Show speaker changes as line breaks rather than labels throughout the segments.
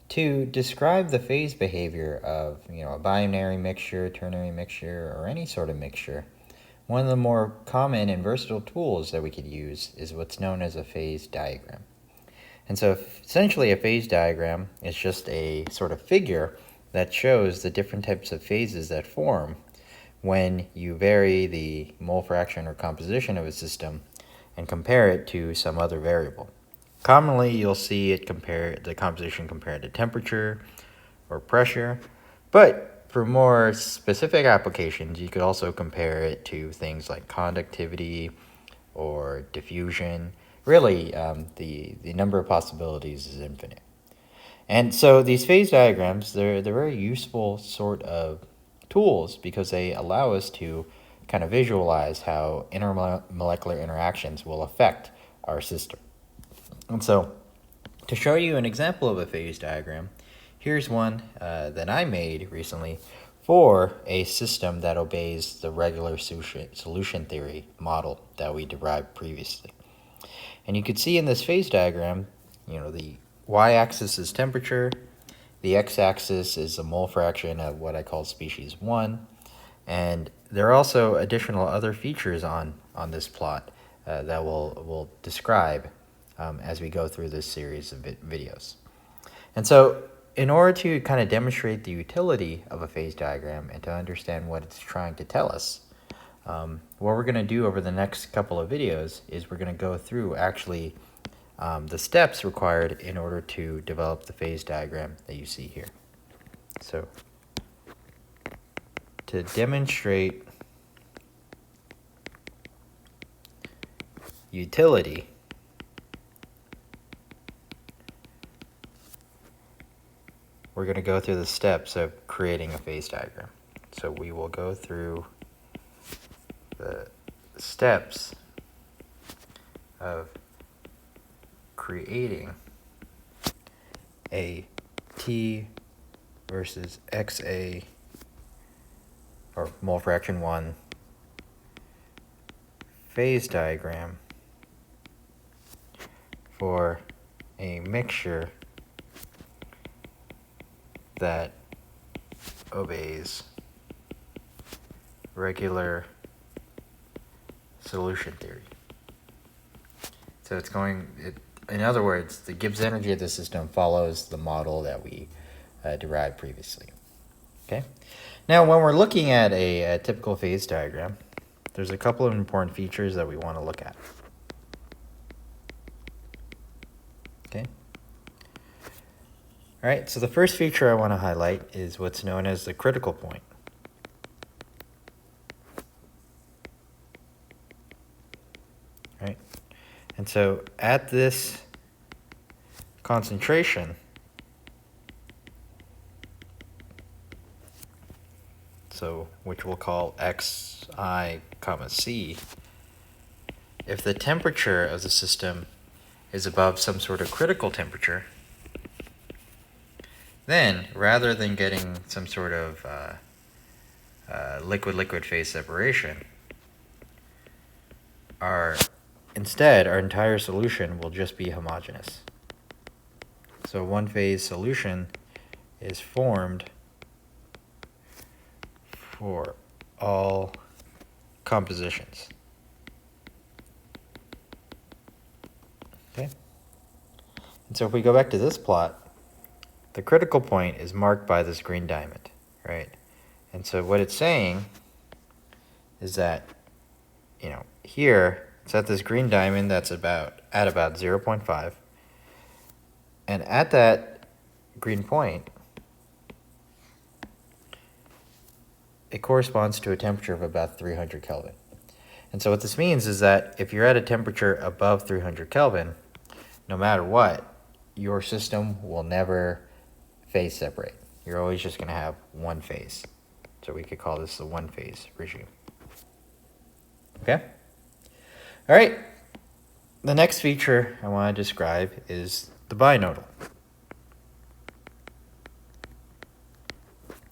To describe the phase behavior of a binary mixture, ternary mixture, or any sort of mixture, one of the more common and versatile tools that we could use is what's known as a phase diagram. And so essentially a phase diagram is just a sort of figure that shows the different types of phases that form when you vary the mole fraction or composition of a system and compare it to some other variable. Commonly, you'll see the composition compared to temperature or pressure, but for more specific applications, you could also compare it to things like conductivity or diffusion. Really, the number of possibilities is infinite. And so these phase diagrams, they're very useful sort of tools because they allow us to kind of visualize how intermolecular interactions will affect our system. And so to show you an example of a phase diagram, here's one that I made recently for a system that obeys the regular solution theory model that we derived previously. And you can see in this phase diagram, the y-axis is temperature, the x-axis is the mole fraction of what I call species 1, and there are also additional other features on this plot that we'll describe as we go through this series of videos. And so in order to kind of demonstrate the utility of a phase diagram and to understand what it's trying to tell us, what we're going to do over the next couple of videos is we're going to go through actually the steps required in order to develop the phase diagram that you see here. So to demonstrate utility, we're going to go through the steps of creating a phase diagram. So we will go through the steps of creating a T versus XA or mole fraction 1 phase diagram for a mixture that obeys regular solution theory. So in other words, the Gibbs energy of the system follows the model that we derived previously. Okay. Now, when we're looking at a typical phase diagram, there's a couple of important features that we want to look at. Okay. All right, so the first feature I want to highlight is what's known as the critical point. Right? And so at this concentration, which we'll call Xi, C, if the temperature of the system is above some sort of critical temperature, then rather than getting some sort of liquid-liquid phase separation, instead our entire solution will just be homogeneous. So one phase solution is formed for all compositions. Okay? And so if we go back to this plot, the critical point is marked by this green diamond, right? And so what it's saying is that, here it's at this green diamond that's at about 0.5. And at that green point, it corresponds to a temperature of about 300 Kelvin. And so what this means is that if you're at a temperature above 300 Kelvin, no matter what, your system will never phase separate. You're always just going to have one phase. So we could call this the one phase regime. Okay? All right. The next feature I want to describe is the binodal.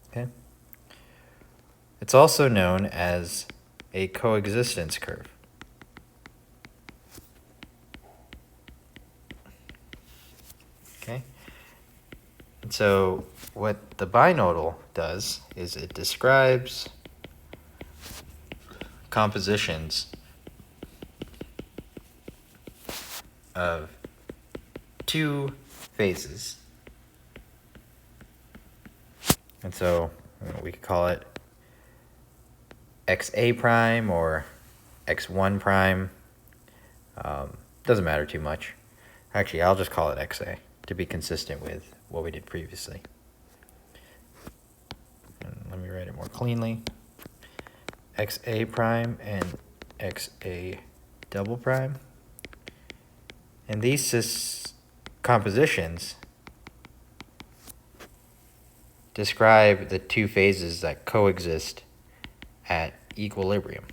Okay? It's also known as a coexistence curve. Okay? And so what the binodal does is it describes compositions of two phases. And so we could call it XA prime or X1 prime. Doesn't matter too much. Actually, I'll just call it XA to be consistent with what we did previously. And let me write it more cleanly. XA prime and XA double prime. And these compositions describe the two phases that coexist at equilibrium.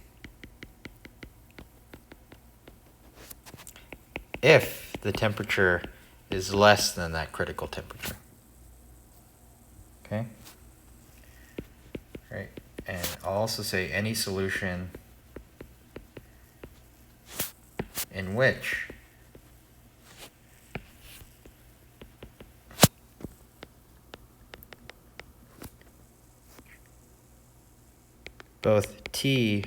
If the temperature is less than that critical temperature. Okay? Right. And I'll also say any solution in which both T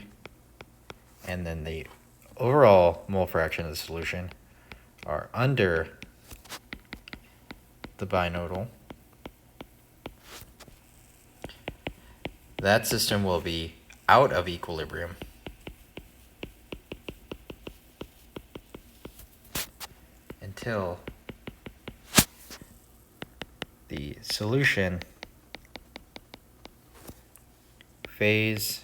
and then the overall mole fraction of the solution are under the binodal, that system will be out of equilibrium until the solution phase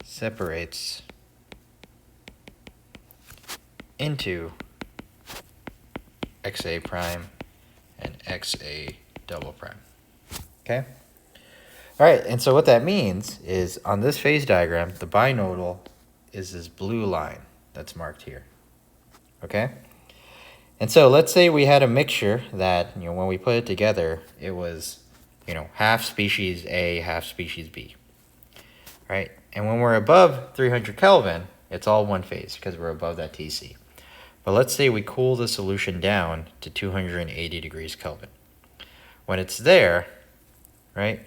separates into XA prime and XA double prime. Okay? All right, and so what that means is on this phase diagram, the binodal is this blue line that's marked here. Okay? And so let's say we had a mixture that, when we put it together, it was, half species A, half species B. Right? And when we're above 300 Kelvin, it's all one phase because we're above that TC. But let's say we cool the solution down to 280 degrees Kelvin. When it's there, right,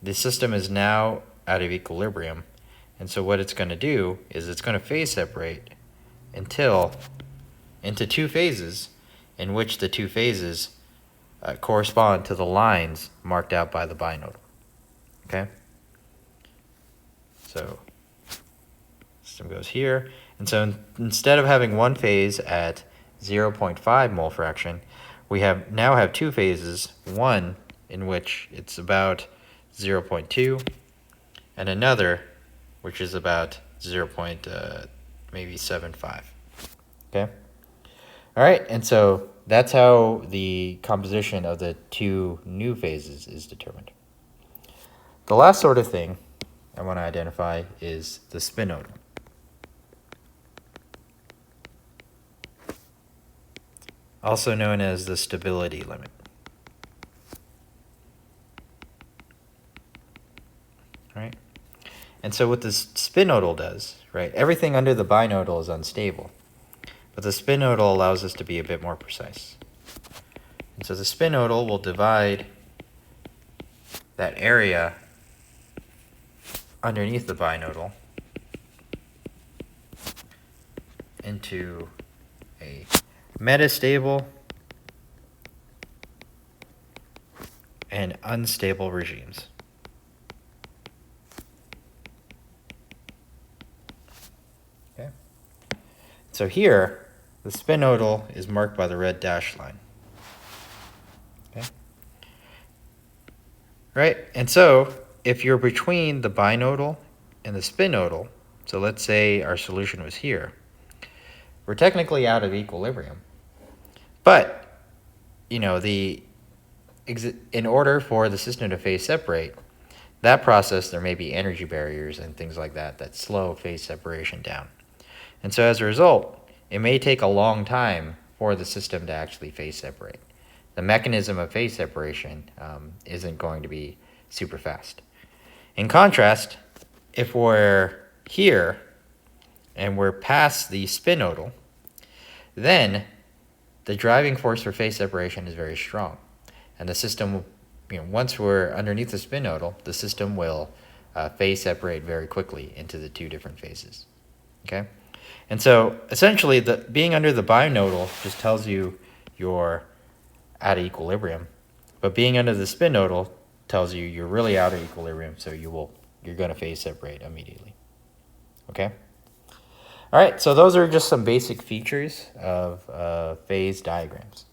the system is now out of equilibrium. And so what it's going to do is it's going to phase separate into two phases in which the two phases correspond to the lines marked out by the binodal. Okay? So system goes here. And so instead of having one phase at 0.5 mole fraction, we now have two phases, one in which it's about 0.2 and another which is about 0.75. Okay? All right, and so that's how the composition of the two new phases is determined. The last sort of thing I want to identify is the spinodal. Also known as the stability limit. Right? And so what this spinodal does, right, everything under the binodal is unstable, but the spinodal allows us to be a bit more precise. And so the spinodal will divide that area underneath the binodal into a metastable and unstable regimes. Okay. So here, the spinodal is marked by the red dashed line. Okay. Right, and so if you're between the binodal and the spinodal, so let's say our solution was here, we're technically out of equilibrium. But, in order for the system to phase separate, that process, there may be energy barriers and things like that slow phase separation down. And so as a result, it may take a long time for the system to actually phase separate. The mechanism of phase separation isn't going to be super fast. In contrast, if we're here and we're past the spinodal, then the driving force for phase separation is very strong. And the system, once we're underneath the spin nodal, the system will phase separate very quickly into the two different phases. Okay? And so essentially, being under the binodal just tells you you're at equilibrium, but being under the spin nodal tells you you're really out of equilibrium, so you're going to phase separate immediately. Okay? All right, so those are just some basic features of phase diagrams.